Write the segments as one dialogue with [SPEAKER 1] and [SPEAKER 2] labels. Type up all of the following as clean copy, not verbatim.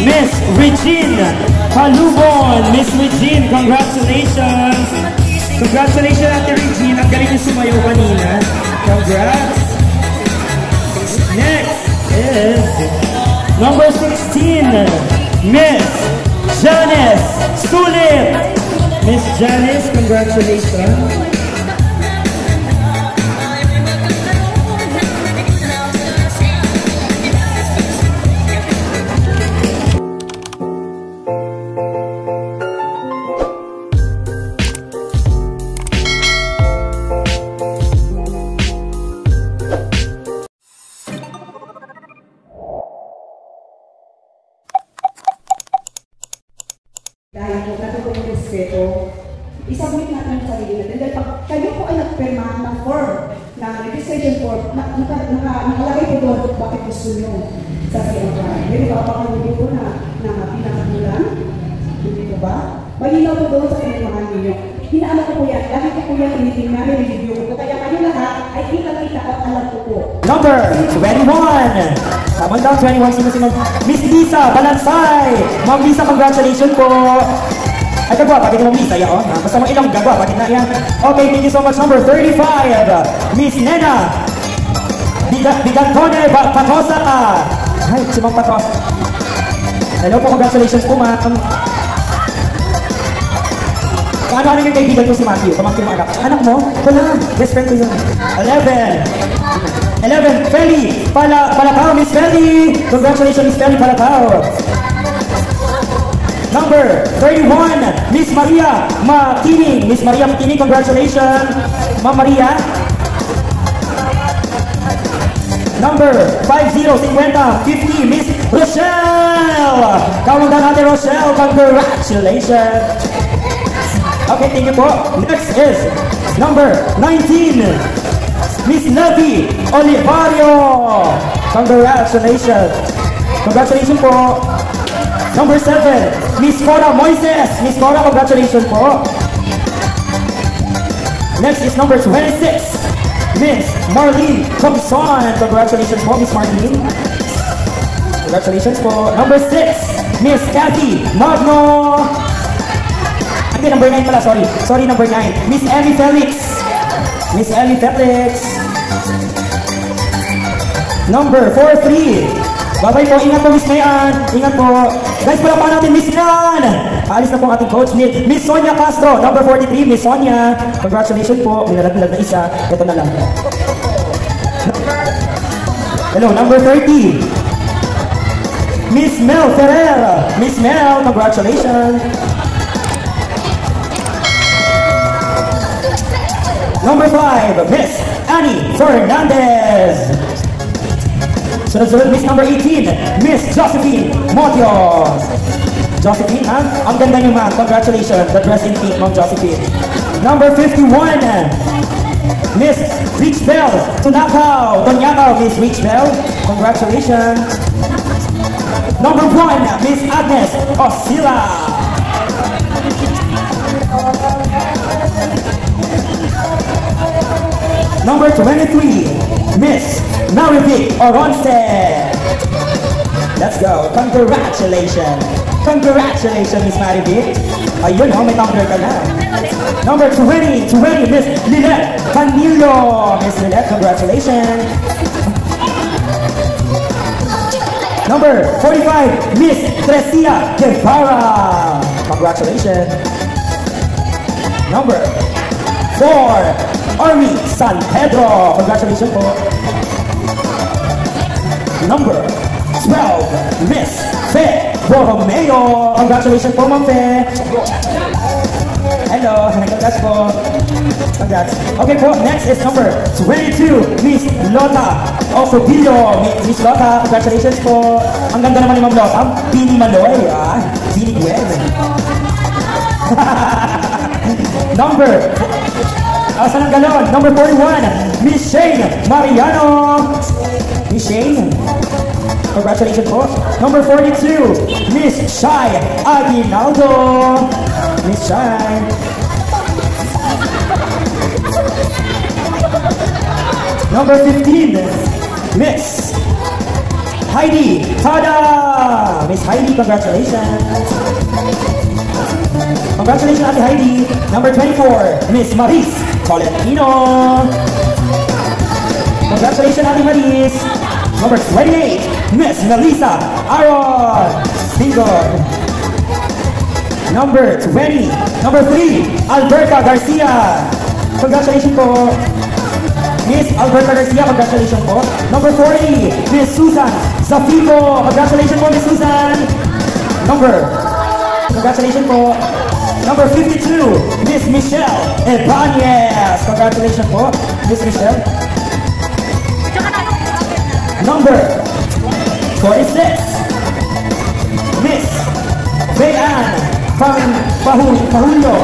[SPEAKER 1] Miss Regine Palubon. Miss Regine, congratulations. Congratulations, Ate Regine. Ang galing yung sumayaw kanina. Congrats. Next is number 16, Miss Janice Sulit. Miss Janice, congratulations.
[SPEAKER 2] Dahil po natin po yung respeto, isabit natin yung sarili natin. Dahil pag kayo po ay nagpirma ng form, na registration form, nakalagay po doon bakit gusto nyo sa CFI. Hindi ba baka po na pinakabulan? Hindi po ba? Malinaw po doon sa pinamahan ninyo. Hinaano ko po yan. Lagi ko po yan tinitingnan, review ko. Kaya kayo lahat ay kita-kita at alam ko po.
[SPEAKER 1] Number 21. Tamang down 21. Sino? Miss Lisa Balansay. Ma'am Lisa, congratulations po. Ay, gagwa, bakit naman Lisa yan? Basta mo ilang gagwa, bakit na yan? Okay, thank you so much. Number 35. Miss Nena Bigantone Patosa. Ay, si Ma'am Patosa. Hello po, congratulations po, ma'am. Ano yung kaibigan ko si Matthew? Pamangkin mo anak. Anak mo? Wala. Best friend ko yun. 11. Feli Palacao. Miss Feli. Congratulations, Miss Feli Palacao. Number 31. Miss Maria Makining. Miss Maria Makining. Congratulations, Ma'am Maria. Number 50. Miss Rochelle. Kaundan natin, Rochelle. Congratulations. Okay, thank you po. Next is number 19, Miss Levi Olivario. Congratulations. Congratulations po. Number 7, Miss Cora Moises. Miss Cora, congratulations po. Next is number 26, Miss Marlene Thompson. Congratulations po, Miss Marlene. Congratulations po. Number 6, Miss Kathy Magno. Number 9 pala, sorry, number 9. Miss Emmy Felix. Number 43. Bye-bye po, ingat po Miss Mayan. Ingat po. Guys, pala pa natin Miss Nan. Alis na po ang ating coach ni Miss Sonia Castro. Number 43, Miss Sonia. Congratulations po. Minaraglag na isa. Ito na lang. Hello, number 30. Miss Mel Ferrer. Miss Mel, congratulations. Number 5, Miss Annie Fernandez. Sunod-sunod, Miss number 18, Miss Josephine Motio. Josephine, ha? Ang ganda niyo, ma'am. Congratulations. The dress in pink, Ma'am Josephine. Number 51, Miss Rich Bell Tunakaw. Miss Rich Bell. Congratulations. Number 1, Miss Agnes Oscilla. Number 23, Miss Marivic Oronce. Let's go. Congratulations. Miss Marivic. Ayun, may tumbler ka na. Number 20, Miss Lilette Canilo. Miss Lilette, congratulations. Number 45, Miss Tresia Guevara. Congratulations. Number 4, Army San Pedro. Congratulations po. Number 12, Miss Fe Borromeo. Congratulations po, Ma'am Fe. Hello, congrats po. Congrats. Okay po, next is number 22, Miss Lota Osobillo. Miss Lota, congratulations po. Ang ganda naman ni Ma'am Lota. Pini Maloy. Pini Gwen. Saan ang galon? Number 41, Miss Shane Mariano. Miss Shane, congratulations po. Number 42, Miss Shai Aguinaldo. Miss Shai. Number 15, Miss Heidi Tada. Miss Heidi, congratulations. Congratulations, Ate Heidi. Number 24, Miss Maris Tolentino. Congratulations, Ate Maris. Number 28, Miss Melissa Aaron. Stingor. Number 20, number 3, Alberta Garcia. Congratulations po. Miss Alberta Garcia, congratulations po. Number 40, Miss Susan Zafico. Congratulations po, Miss Susan. Congratulations po. Number 52, Miss Michelle Ebanez. Congratulations po, Miss Michelle. Number 46, Miss Bayan Pahulio.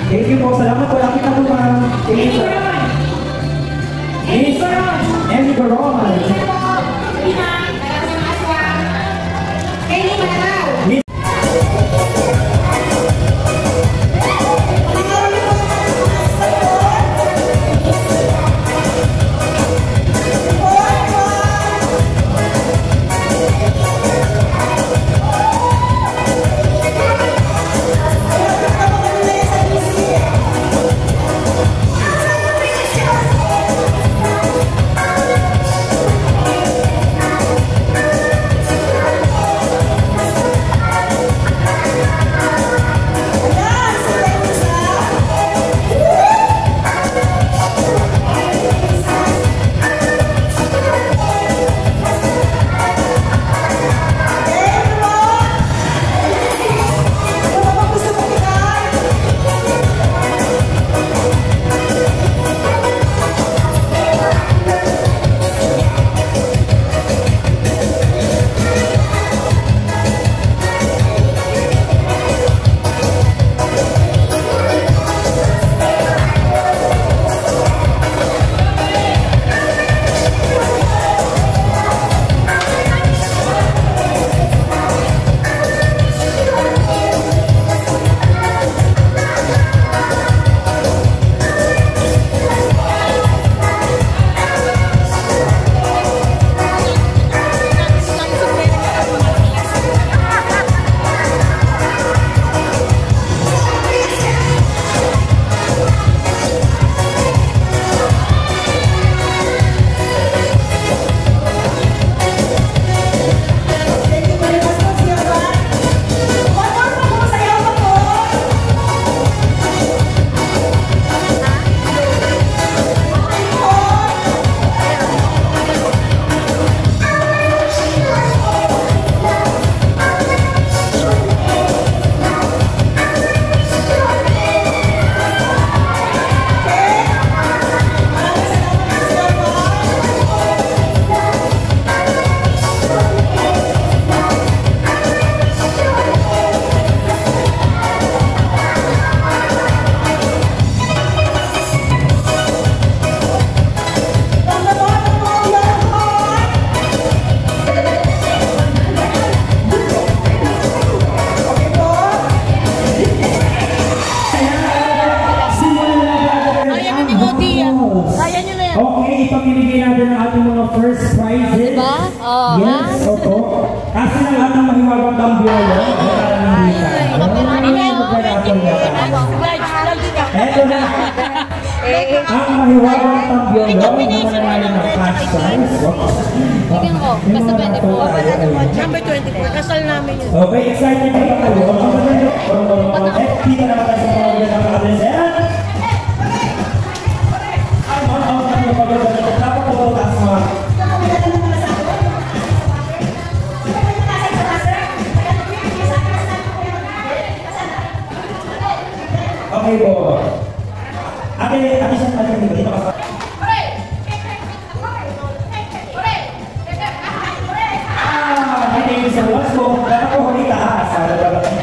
[SPEAKER 3] Thank you po. Salamat po. Lapit ako ma'am. Thank you. Emmy Garon. Yes, opo. Kasi na lang ang mahiwagang tambiyolo. Eto na. Ang mahiwagang tambiyolo na mananalo ng cash prize.
[SPEAKER 4] Tingnan ko, basta 24. Number 24, kasal namin yun.
[SPEAKER 3] Okay, excited na ba kayo? Kita naman tayo sa mga ulit ng adresan. Ay, mga out na yung pagkakas. Dapat po ito taas mga. Okay po. Ate siya tayo dito. Thank you so much po. Dapat po kami taas.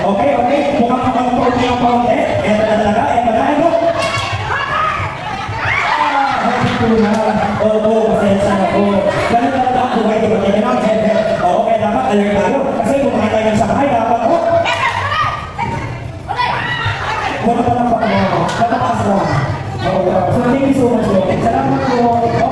[SPEAKER 3] Okay. Mukhang makapag-porti ang paunti. Eto na talaga. Ano? Ito na. Oo, pasensya na po. Ganun talaga ang buhay. Diba? Okay, dapat alert tayo. Kasi kung makatayo ng sakay, dapat po. Wala pa lang pa. Dapat aswa. So thank you so much po. Salamat po.